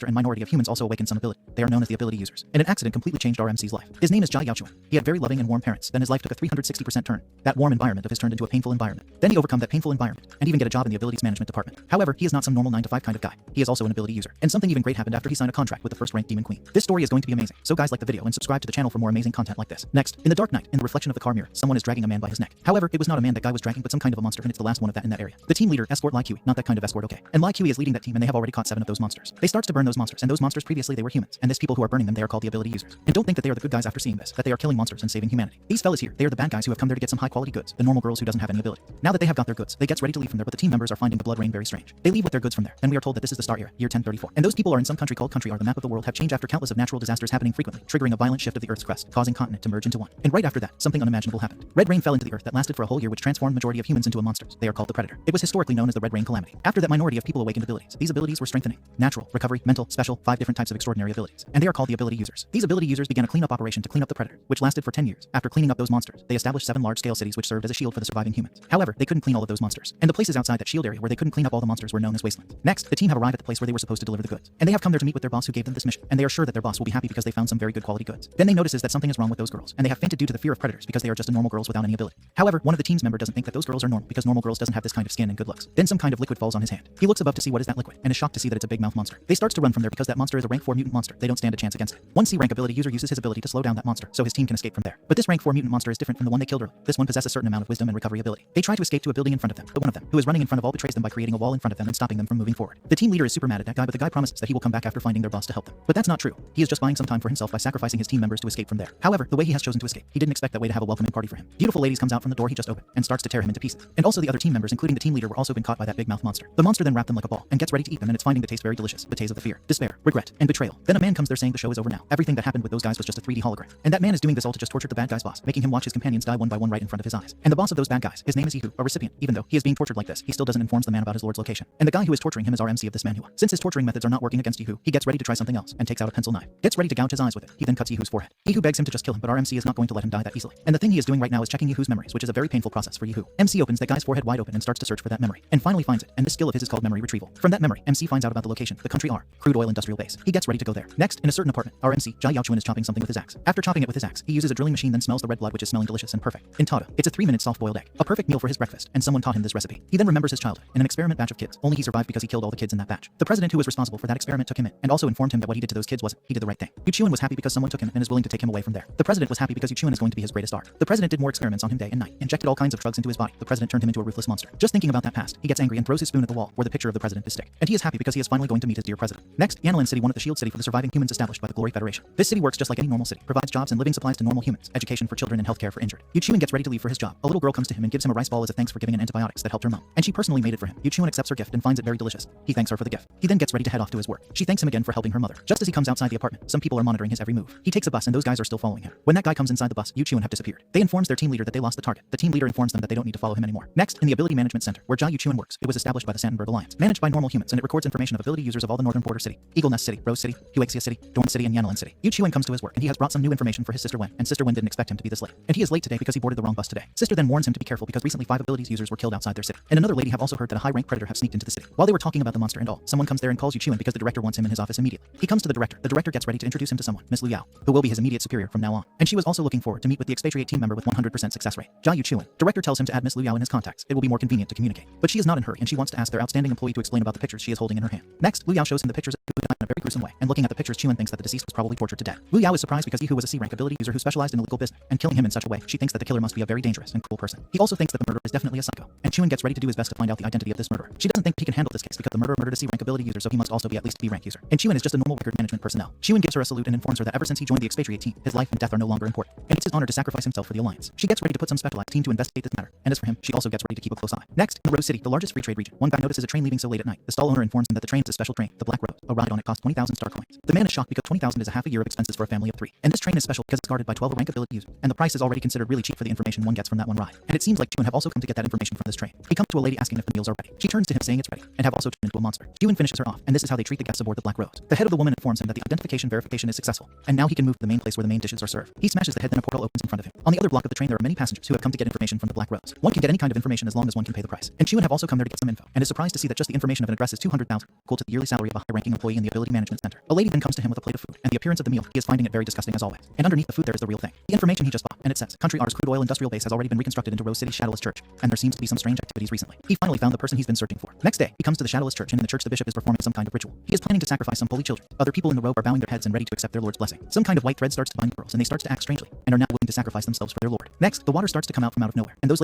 and minority of humans also awakened some ability. They are known as the ability users. And an accident completely changed RMC's life. His name is Jia Yaochuan. He had very loving and warm parents. Then his life took a 360% turn. That warm environment of his turned into a painful environment. Then he overcome that painful environment and even get a job in the abilities management department. However, he is not some normal 9-to-5 kind of guy. He is also an ability user. And something even great happened after he signed a contract with the first-ranked demon queen. This story is going to be amazing. So guys, like the video and subscribe to the channel for more amazing content like this. Next, in the dark night, in the reflection of the car mirror, someone is dragging a man by his neck. However, it was not a man that guy was dragging, but some kind of a monster, and it's the last one of that in that area. The team leader, escort Lai Kui, not that kind of escort, okay. And Lai Kui is leading that team, and they have already caught 7 of those monsters. They starts to burn those monsters, and those monsters previously they were humans, and this people who are burning them, they are called the ability users. And don't think that they are the good guys after seeing this, that they are killing monsters and saving humanity. These fellas here, they are the bad guys who have come there to get some high quality goods, the normal girls who doesn't have any ability. Now that they have got their goods, they gets ready to leave from there, but the team members are finding the blood rain very strange. They leave with their goods from there, and we are told that this is the Star Era, year 1034. And those people are in some country called Country R. The map of the world have changed after countless of natural disasters happening frequently, triggering a violent shift of the Earth's crust, causing continent to merge into one. And right after that, something unimaginable happened. Red rain fell into the earth that lasted for a whole year, which transformed majority of humans into monsters. They are called the Predator. It was historically known as the Red Rain Calamity. After that, minority of people awakened abilities. These abilities were strengthening, natural, recovery, mental, special, 5 different types of extraordinary abilities. And they are called the ability users. These ability users began a cleanup operation to clean up the Predator, which lasted for 10 years. After cleaning up those monsters, they established 7 large-scale cities which served as a shield for the surviving humans. However, they couldn't clean all of those monsters. And the places outside that shield area where they couldn't clean up all the monsters were known as wastelands. Next, the team have arrived at the place where they were supposed to deliver the goods. And they have come there to meet with their boss who gave them this mission. And they are sure that their boss will be happy because they found some very good quality goods. Then they notices that something is wrong with those girls, and they have fainted due to the fear of predators because they are just a normal girls without any ability. However, one of the team's member doesn't think that those girls are normal because normal girls doesn't have this kind of skin and good looks. Then some kind of liquid falls on his hand. He looks above to see what is that liquid, and is shocked to see that it's a big mouth monster. They starts to run from there because that monster is a rank 4 mutant monster. They don't stand a chance against it. One C rank ability user uses his ability to slow down that monster so his team can escape from there. But this rank 4 mutant monster is different from the one they killed earlier. This one possesses a certain amount of wisdom and recovery ability. They try to escape to a building in front of them, but one of them, who is running in front of all, betrays them by creating a wall in front of them and stopping them from moving forward. The team leader is super mad at that guy, but the guy promises that he will come back after finding their boss to help them. But that's not true. He is just buying some time for himself by sacrificing his team members to escape from there. However, the way he has chosen to escape, he didn't expect that way to have a welcoming party for him. Beautiful ladies comes out from the door he just opened and starts to tear him into pieces. And also the other team members, including the team leader, were also been caught by that big mouth monster. The monster then wrapped them like a ball and gets ready to eat them, and it's finding the taste very delicious. The taste of the fear, despair, regret, and betrayal. Then a man comes there saying the show is over now. Everything that happened with those guys was just a 3D hologram. And that man is doing this all to just torture the bad guy's boss, making him watch his companions die one by one right in front of his eyes. And the boss of those bad guys, his name is Yehu, a recipient. Even though he is being tortured like this, he still doesn't inform the man about his lord's location. And the guy who is torturing him is RMC of this Manhwa. Since his torturing methods are not working against Yehu, he gets ready to try something else and takes out a pencil knife. Gets ready to gouge his eyes with it. He then cuts Yehu's forehead. Yehu begs him to just kill him, but RMC is not going to let him die that easily. And the thing he is doing right now is checking Yehu's memories, which is a very painful process for Yehu. MC opens that guy's forehead wide open and starts to search for that memory, and finally finds it. And this skill of his is called memory retrieval. From that memory, MC finds out about the location, the Country R, crude oil industrial base. He gets ready to go there. Next, in a certain apartment, RMC, Jia Yaochuan is chopping something with his axe. After chopping it with his axe, he uses a drilling machine, then smells the red blood, which is smelling delicious and perfect. In Tada, it's a 3-minute soft-boiled egg, a perfect meal for his breakfast, and someone taught him this recipe. He then remembers his childhood in an experiment batch of kids. Only he survived because he killed all the kids in that batch. The president who was responsible for that experiment took him in and also informed him that what he did to those kids wasn't. He did the right thing. Yuchuan was happy because someone took him and is willing to take him away from there. The president was happy because Yuchuan is going to be his greatest art. The president did more experiments on him day and night, injected all kinds of drugs into his body. The president turned him into a ruthless monster. Just thinking about that past, he gets angry and throws his spoon at the wall where the picture of the president is stick. And he is happy because he is finally going to meet his dear president. Next, Yanlan City, one of the shield city for the surviving humans established by the Glory Federation. This city works just like any normal city, provides jobs and living supplies to normal humans, education for children and healthcare for injured. Yuchuan gets ready to leave for his job. A little girl comes to him and gives him a rice ball as a thanks for giving an antibiotics that helped her mom. And she personally made it for him. Yuchuan accepts her gift and finds it very delicious. He thanks her for the gift. He then gets ready to head off to his work. She thanks him again for helping her mother. Just as he comes outside the apartment, some people are monitoring his every move. He takes a bus and those guys are still following him. When that guy comes inside the bus, Yuchuan have disappeared. They informs their team leader that they lost the target. The team leader informs them that they don't need to follow him anymore. Next, in the Ability Management Center, where Jia Yuchuan works, it was established by the Santenberg Alliance, managed by normal humans, and it records information of ability users of all the northern border city, Eagle Nest City, Rose City, Huaxia City, Dorn City, and Yanlan City. Yuchuan comes to his work, and he has brought some new information for his sister Wen, and sister Wen didn't expect him to be this late. And he is late today because he boarded the wrong bus today. Sister then warns him to be careful because recently 5 abilities users were killed outside their city. And another lady have also heard that a high-rank predator have sneaked into the city. While they were talking about the monster and all, someone comes there and calls Yuchuan because the director wants him in his office immediately. He comes to the director. The director gets ready to introduce him to someone, Miss Liu Yao, who will be his immediate superior from now on. And she was also looking forward to meet with the expatriate team member with 100% success rate, Jia Yuchuan. Director tells him to add Miss Liu Yao in his contacts. It will be more convenient to communicate. But she is not in a hurry, and she wants to ask their outstanding employee to explain about the pictures she is holding in her hand. Next, Liu Yao shows him the pictures of Yehu in a very gruesome way, and looking at the pictures, Chuan thinks that the deceased was probably tortured to death. Liu Yao is surprised because Yehu was a C-rank ability user who specialized in illegal business, and killing him in such a way, she thinks that the killer must be a very dangerous and cruel person. He also thinks that the murderer is definitely a psycho, and Chuan gets ready to do his best to find out the identity of this murderer. She doesn't think he can handle this case because the murderer murdered a C-rank ability user, so he must also be at least a B-rank user. And Chuan is just a normal record management personnel. Chuan gives her a salute and informs her that ever since he joined the expatriate team, his life and death are no longer important, and it's his honor to sacrifice himself for the alliance. She gets ready to put some specialized team to investigate this matter, and as for him, she also gets ready to keep a close eye. Next, in Rose City, the largest free trade region, one guy notices a train leaving so late at night. The stall owner informs him that the train is a special train, the Black Rose. A ride on it costs 20,000 star coins. The man is shocked because 20,000 is a half a year of expenses for a family of 3. And this train is special because it's guarded by 12 rank ability users, and the price is already considered really cheap for the information one gets from that one ride. And it seems like Chuan have also come to get that information from this train. He comes to a lady asking if the meals are ready. She turns to him saying it's ready, and have also turned into a monster. Chuan finishes her off, and this is how they treat the guests aboard the Black Rose. The head of the woman informs him that the identification verification is successful, and now he can move to the main place where the main dishes are served. He smashes the head, then a portal opens in front of him. On the other block of the train there are many passengers who have come to get information from the Black Rose. One can get any kind of information as long as one can pay the price. And Chuan have also come there to get some info, and is surprised to see that just the information of an address is 200,000, equal to the yearly salary of a high rank high-ranking employee in the Ability Management Center. A lady then comes to him with a plate of food, and the appearance of the meal, he is finding it very disgusting as always. And underneath the food there is the real thing. The information he just bought, and it says, Country R's crude oil industrial base has already been reconstructed into Rose City's shadowless church, and there seems to be some strange activities recently. He finally found the person he's been searching for. Next day, he comes to the shadowless church, and in the church the bishop is performing some kind of ritual. He is planning to sacrifice some holy children. Other people in the robe are bowing their heads and ready to accept their Lord's blessing. Some kind of white thread starts to bind the girls, and they start to act strangely, and are now willing to sacrifice themselves for their Lord. Next, the water starts to come out from out of nowhere, and those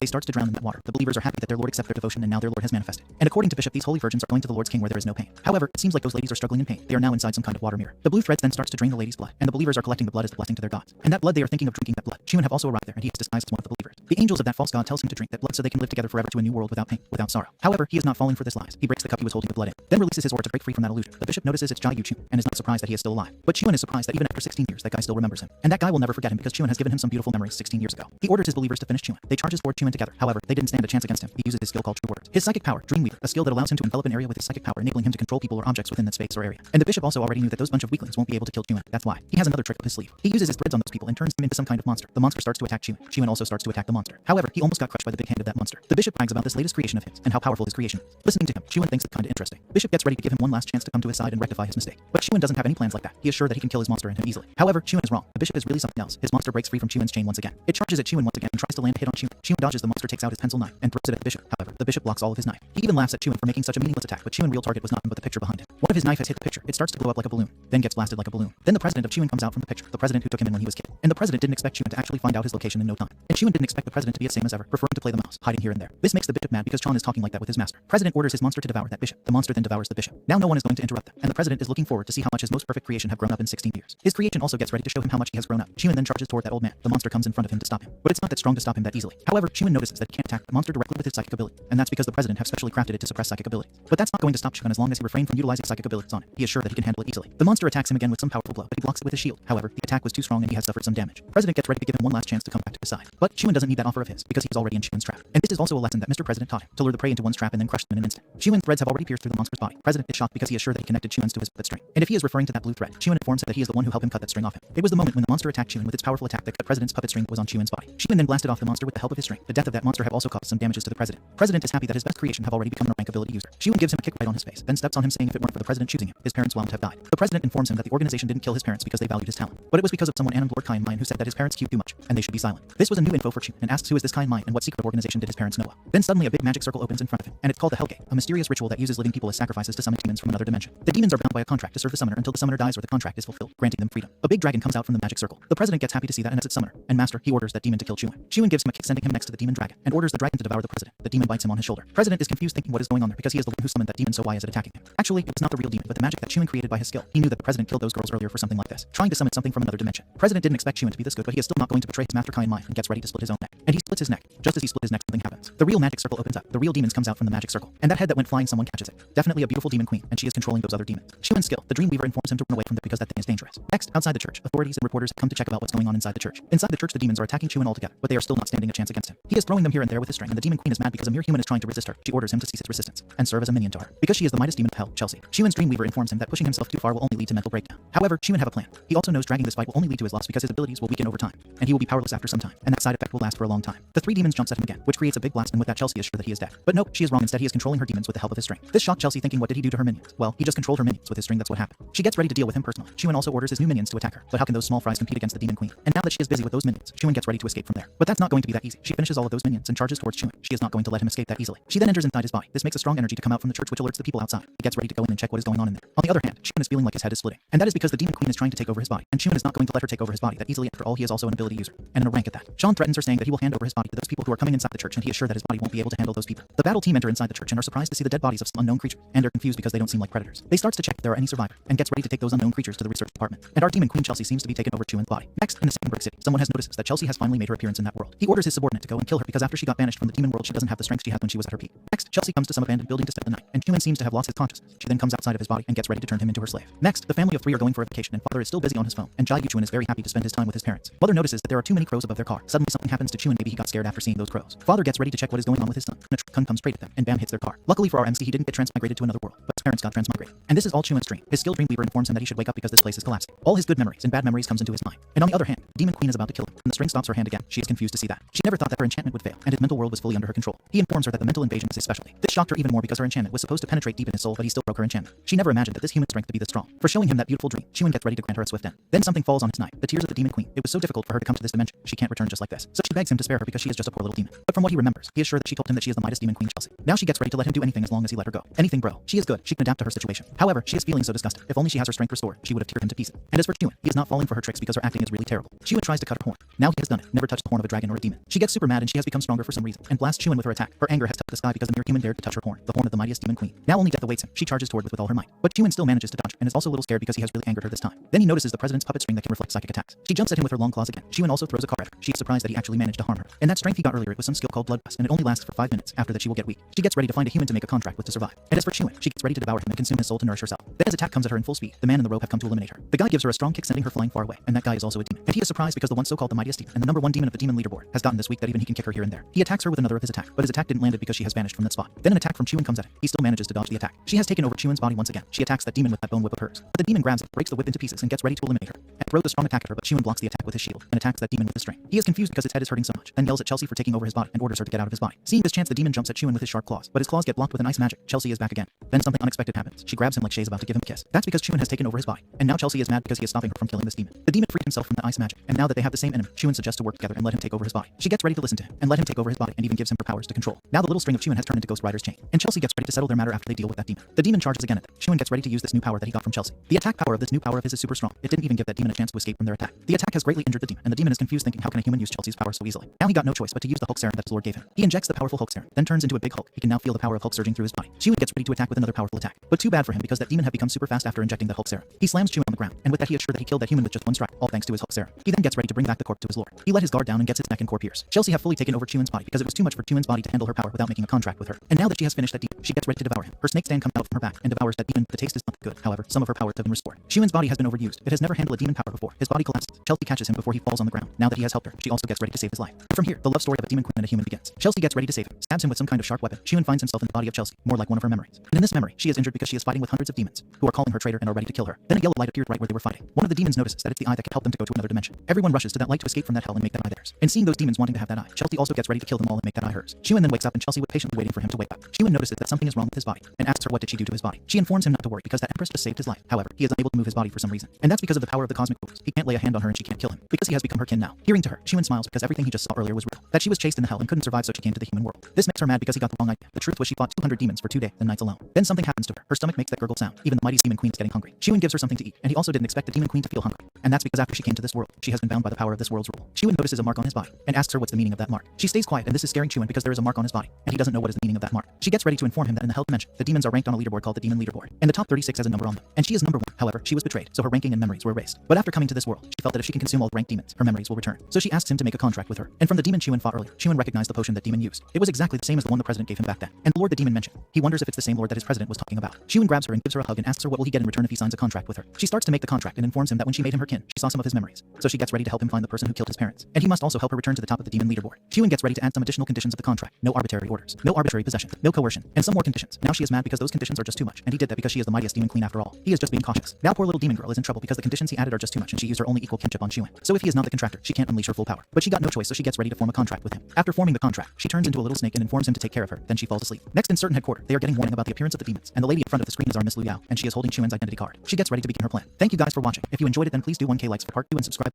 they starts to drown in that water. The believers are happy that their Lord accepted their devotion, and now their Lord has manifested. And according to Bishop, these holy virgins are going to the Lord's king where there is no pain. However, it seems like those ladies are struggling in pain. They are now inside some kind of water mirror. The blue threads then starts to drain the lady's blood, and the believers are collecting the blood as a blessing to their gods. And that blood, they are thinking of drinking that blood. Chuan have also arrived there, and he is disguised as one of the believers. The angels of that false god tells him to drink that blood so they can live together forever to a new world without pain, without sorrow. However, he is not falling for this lies. He breaks the cup he was holding the blood in, then releases his aura to break free from that illusion. The bishop notices it's Jia Yu Chuan, and is not surprised that he is still alive. But Chuan is surprised that even after 16 years, that guy still remembers him. And that guy will never forget him because Chuan has given him some beautiful memories 16 years ago. He orders his believers to finish Chuan. They charge his board Chuan together. However, they didn't stand a chance against him. He uses his skill called True Words. His psychic power, Dreamweaver, a skill that allows him to envelop an area with his psychic power, enabling him to control people or objects within that space or area. And the bishop also already knew that those bunch of weaklings won't be able to kill Chuan. That's why. He has another trick up his sleeve. He uses his threads on those people and turns them into some kind of monster. The monster starts to attack Chuan. Chuan also starts to attack the monster. However, he almost got crushed by the big hand of that monster. The bishop brags about this latest creation of his and how powerful his creation is. Listening to him, Chuan thinks it's kinda interesting. Bishop gets ready to give him one last chance to come to his side and rectify his mistake. But Chuan doesn't have any plans like that. He is sure that he can kill his monster and him easily. However, Chuan is wrong. The bishop is really something else. His monster breaks free from Chuan's chain once again. It charges at Chuan once again and tries to land a hit on Chuan. Chuan dodges the monster, takes out his pencil knife, and throws it at the bishop. However, the bishop blocks all of his knife. He even laughs at Chuan for making such a meaningless attack, but Chuan's real target was nothing but the picture behind him. One of his knife has hit the picture. It starts to blow up like a balloon, then gets blasted like a balloon. Then the president of Chuan comes out from the picture, the president who took him in when he was kid. And the president didn't expect Chuan to actually find out his location in no time. And Chuan didn't expect the president to be the same as ever, preferring to play the mouse, hiding here and there. This makes the bishop mad because Chuan is talking like that with his master. President orders his monster to devour that bishop. The monster then devours the bishop. Now no one is going to interrupt them, and the president is looking forward to see how much his most perfect creation have grown up in 16 years. His creation also gets ready to show him how much he has grown up. Chuan then charges toward that old man. The monster comes in front of him to stop him, but it's not that strong to stop him that easily. However, Chuan notices that he can't attack the monster directly with his psychic ability, and that's because the president have specially crafted it to suppress psychic abilities. But that's not going to stop Chuan as long as he refrains from utilizing psychic abilities on it. He is sure that he can handle it easily. The monster attacks him again with some powerful blow, but he blocks it with his shield. However, the attack was too strong and he has suffered some damage. President gets ready to give him one last chance to come back to his side. But Chuan doesn't need that offer of his because he's already in Chuan's trap. And this is also a lesson that Mr. President taught him, to lure the prey into one's trap and then crush them in an instant. Chuan's threads have already pierced through the monster's body. President is shocked because he is sure that he connected Chuan's to his puppet string. And if he is referring to that blue thread, Chuan informs him that he is the one who helped him cut that string off him. It was the moment when the monster attacked Chuan with its powerful attack that cut President's puppet string was on Chuan's body. Chuan then blasted off the monster with the help of his string. The death of that monster have also caused some damages to the president. President is happy that his best creation have already become a rank ability user. Chuan gives him a kick right on his face, then steps on him saying if it weren't for the president choosing him, his parents won't have died. The president informs him that the organization didn't kill his parents because they valued his talent, but it was because of someone named Lord Kind Mine who said that his parents cute too much and they should be silent. This was a new info for Chuan and asks who is this Kind Mine and what secret organization did his parents know of. Then suddenly a big magic circle opens in front of him, and it's called the Hellgate, a mysterious ritual that uses living people as sacrifices to summon demons from another dimension. The demons are bound by a contract to serve the summoner until the summoner dies or the contract is fulfilled, granting them freedom. A big dragon comes out from the magic circle. The president gets happy to see that and as its summoner and master, he orders that demon to kill Chuan. Chuan gives him a kick, sending him next to the demon dragon, and orders the dragon to devour the president. The demon bites him on his shoulder. President is confused, thinking what is going on there because he is the one who summoned that demon, so why is it attacking him? Actually, it's not the real demon, but the magic that Chuan created by his skill. He knew that the president killed those girls earlier for something like this, trying to summon something from another dimension. President didn't expect Chuan to be this good, but he is still not going to betray his master Kind Mine and gets ready to split his own neck. And he splits his neck. Just as he split his neck, something happens. The real magic circle opens up. The real demons comes out from the magic circle, and that head that went flying, someone catches it. Definitely a beautiful demon queen, and she is controlling those other demons. Chuan's skill, the Dreamweaver, informs him to run away from there because that thing is dangerous. Next, outside the church, authorities and reporters come to check about what's going on inside the church. Inside the church, the demons are attacking Chuan altogether, but they are still not standing a chance against him. He is throwing them here and there with his string, and the demon queen is mad because a mere human is trying to resist her. She orders him to cease his resistance and serve as a minion to her because she is the Midas demon of hell, Chelsea. Chuan's Dreamweaver informs him that pushing himself too far will only lead to mental breakdown. However, Chuan have a plan. He also knows dragging this fight will only lead to his loss because his abilities will weaken over time, and he will be powerless after some time, and that side effect will last for a long time. The three demons jumps at him again, which creates a big blast, and with that Chelsea is sure that he is dead. But nope, she is wrong. Instead, he is controlling her demons with the help of his string. This shocked Chelsea, thinking what did he do to her minions? Well, he just controlled her minions with his string, that's what happened. She gets ready to deal with him personally. Chuan also orders his new minions to attack her, but how can those small fries compete against the demon queen? And now that she is busy with those minions, Chuan gets ready to escape from there. But that's not going to be that easy. She finishes all of those minions and charges towards Chuan. She is not going to let him escape that easily. She then enters inside his body. This makes a strong energy to come out from the church, which alerts the people outside. He gets ready to go in and check what is going on in there. On the other hand, Chuan is feeling like his head is splitting, and that is because the demon queen is trying to take over his body, and Chuan is not going to let her take over his body that easily. After all, he is also an ability user, and in a rank at that. Sean threatens her, saying that he will hand over his body to those people who are coming inside the church, and he is sure that his body won't be able to handle those people. The battle team enter inside the church and are surprised to see the dead bodies of some unknown creatures, and are confused because they don't seem like predators. They starts to check if there are any survivors, and gets ready to take those unknown creatures to the research department. And our demon queen Chelsea seems to be taken over Chuan's body. Next, in the same brick city, someone has noticed that Chelsea has finally made her appearance in that world. He orders his subordinate to go and kill her because after she got banished from the demon world, she doesn't have the strength she had when she was at her peak. Next, Chelsea comes to some abandoned building to spend the night, and Chuan seems to have lost his consciousness. She then comes outside of his body and gets ready to turn him into her slave. Next, the family of three are going for a vacation, and father is still busy on his phone, and Jia Yu Chuan is very happy to spend his time with his parents. Mother notices that there are too many crows above their car. Suddenly something happens to Chuan. Maybe he got scared after seeing those crows. Father gets ready to check what is going on with his son, and a truck comes straight at them, and bam, hits their car. Luckily for our MC, he didn't get transmigrated to another world, but his parents got transmigrated. And this is all Chuan's dream. His skilled Dreamweaver informs him that he should wake up because this place is collapsing. All his good memories and bad memories comes into his mind. And on the other hand, Demon Queen is about to kill him, and the string stops her hand again. She is confused to see that. She never thought that her enchantment would fail, and his mental world was fully under her control. He informs her that the mental invasion is his specialty. This shocked her even more because her enchantment was supposed to penetrate deep in his soul, but he still broke her enchantment. She never imagined that this human strength to be this strong. For showing him that beautiful dream, Chuan gets ready to grant her a swift end. Then something falls on his knife, the tears of the Demon Queen. It was so difficult for her to come to this dimension. She can't return just like this. So she begs him to spare her because she is just a poor little demon. But from what he remembers, he is sure that she told him that she is the Midas Demon Queen Chelsea. Now she gets ready to let him do anything as long as he let her go. Anything, bro. She is good. She can adapt to her situation. However, she is feeling so disgusted. If only she has her strength restored, she would have teared him to pieces. And as for Chuan, he is not falling for her tricks because her acting is really terrible. Chuan tries to cut her horn. Now he has done it. Never touched the horn of a dragon or a demon. She gets super mad and she has become stronger for some reason and blasts Chuan with her attack. Her anger has touched the sky because the mere human dared to touch her horn, the horn of the mightiest Demon Queen. Now only death awaits him. She charges toward with all her might. But Chuan still manages to dodge and is also a little scared because he has really angered her this time. Then he notices the president's puppet string that can reflect psychic attacks. She jumps at him with her long claws again. Chuan also throws a car at her. She is surprised that he actually managed to harm her. And that strength he got earlier, it was some skill called bloodlust, and it only lasts for 5 minutes. After that she will get weak. She gets ready to find a human to make a contract with to survive. And as for Chuan, she gets ready to devour him and consume his soul to nourish herself. Then his attack comes at her in full speed. The man in the robe have come to eliminate her. The guy gives her a strong kick sending her flying far away, and that guy is also a demon. And he is surprised because the one so-called the mightiest demon and the #1 demon of the demon leaderboard has gotten this weak that even he can kick her here and there. He attacks her with another of his attack, but his attack didn't land it because she has vanished from that spot. Then an attack from Chuan comes at him. He still manages to dodge the attack. She has taken over Chuan's body once again. She attacks that demon with that bone whip of hers. But the demon grabs it, breaks the whip into pieces, and gets ready to eliminate her. And throws a strong attack at her, but Chuan blocks the attack with his shield and attacks that demon with his string. He is confused because his head is hurting so much, then yells at Chelsea for taking over his body and orders her to get out of his body. Seeing this chance, the demon jumps at Chuan with his sharp claws, but his claws get blocked with an ice magic. Chelsea is back again. Then something unexpected happens. She grabs him like Shay's about to give him a kiss. That's because Chuan has taken over his body, and now Chelsea is mad because he is stopping her from killing this demon. The demon freed himself from the ice magic, and now that they have the same enemy, Chuan suggests to work together and let him take over his body. She gets ready to listen to him and let him take over his body and even gives him her powers to control. Now the little string of Chuan has turned into Ghost Rider's chain, and Chelsea gets ready to settle their matter after they deal with that demon. The demon charges again at them. Chuan gets ready to use this new power that he got from Chelsea. The attack power of this new power of his is super strong. It didn't even give that demon a chance to escape from their attack. The attack has greatly injured the demon, and the demon is confused thinking how can a human use Chelsea's power so easily. Now he got no choice but to use the Hulk serum that his lord gave him. He injects the powerful Hulk serum, then turns into a big Hulk. He can now feel the power of Hulk surging through his body. Chuan gets ready to attack with another powerful attack, but too bad for him because that demon had become super fast after injecting the Hulk serum. He slams Chuan on the ground, and with that he is sure that he killed that human with just one strike, all thanks to his Hulk serum. He then gets ready to bring back the corpse to his lord. He let his guard down and gets his neck and core pierced. Chelsea have fully taken over Chuan's body because it was too much for Chuan's body to handle her power without making a contract with her. And now that she has finished that demon, she gets ready to devour him. Her snake stand comes out from her back and devours that demon. The taste is not good. However, some of her powers have been restored. Chuan's body has been overused. It has never handled a demon power before. His body collapses. Chelsea catches him before he falls on the ground. Now that he has helped her, she also gets ready to save his life. From here, the love story of a demon queen and a human begins. Chelsea gets ready to save him, stabs him with some kind of sharp weapon. Chuan finds himself in the body of Chelsea, more like one of her memories. And in this memory, she is injured because she is fighting with hundreds of demons, who are calling her traitor and are ready to kill her. Then a yellow light appeared right where they were fighting. One of the demons notices that it's the eye that can help them to go to another dimension. Everyone rushes to that light to escape from that hell and make that eye theirs. And seeing those demons wanting to have that eye, Chelsea also gets ready to kill them all and make that eye hers. Chuan then wakes up and Chelsea was patiently waiting for him to wake up. Chuan notices that something is wrong with his body and asks her what did she do to his body. She informs him not to worry because that empress just saved his life. However, he is unable to move his body for some reason. And that's because of the power of the cosmic rules. He can't lay a hand on her and she can't kill him because he has become her kin now. Hearing to her, Chuan smiles because everything he just saw earlier was real. That she was chased into hell and couldn't survive so she came to the human world. This makes her mad because he got the wrong idea. The truth was she fought 200 demons for 2 days and nights alone. Then something happens to her. Her stomach makes that gurgle sound. Even the mighty demon queen is getting hungry. Chuan gives her something to eat, and he also didn't expect the demon queen to feel hungry. And that's because after she came to this world, she has been bound by the power of this world's rule. Chuan notices a mark on his body and asks her what's the meaning of that mark. She stays quiet and this is scaring Chuan because there is a mark on his body and he doesn't know what is the meaning of that mark. She gets ready to inform him that in the hell dimension, the demons are ranked on a leaderboard called the demon leaderboard, and the top 36 has a number on them. And she is number 1. However, she was betrayed, so her ranking and memories were erased. But after coming to this world, she felt that if she can consume all ranked demons, her memories will return. So she asks him to make a contract with her. And from the demon Chuan fought earlier, Chuan recognized the potion that demon used. It was exactly the same as the one the president gave him back then. And the lord the demon mentioned, he wonders if it's the same lord that his president was talking about. Chuan grabs her and gives her a hug and asks her what will he get in return if he signs a contract with her. She starts to make the contract and informs him that when she made him her kin, she saw some of his memories. So she gets ready to help him find the person who killed his parents. And he must also help her return to the top of the demon leaderboard. Chuan gets ready to add some additional conditions of the contract. No arbitrary orders, no arbitrary possession, no coercion, and some more conditions. Now she is mad because those conditions are just too much, and he did that because she is the mightiest demon queen after all. He is just being cautious. Now poor little demon girl is in trouble because the conditions he added are just too much and she used her only equal kinship on Chuan. So if he is not the contractor, she can't unleash her full power. But she got no choice, so she gets ready to form a contract with him. After forming the contract, she turns into a little snake and informs him to take care of her. Then she falls asleep. Next in certain headquarters, they are getting warning about the appearance of the demons, and the lady in front of the screen is our Miss Lu Yao, and she is holding Chuan's identity card. She gets ready to begin her plan. Thank you guys for watching. If you enjoyed it, then please do 1K likes for part 2 and subscribe.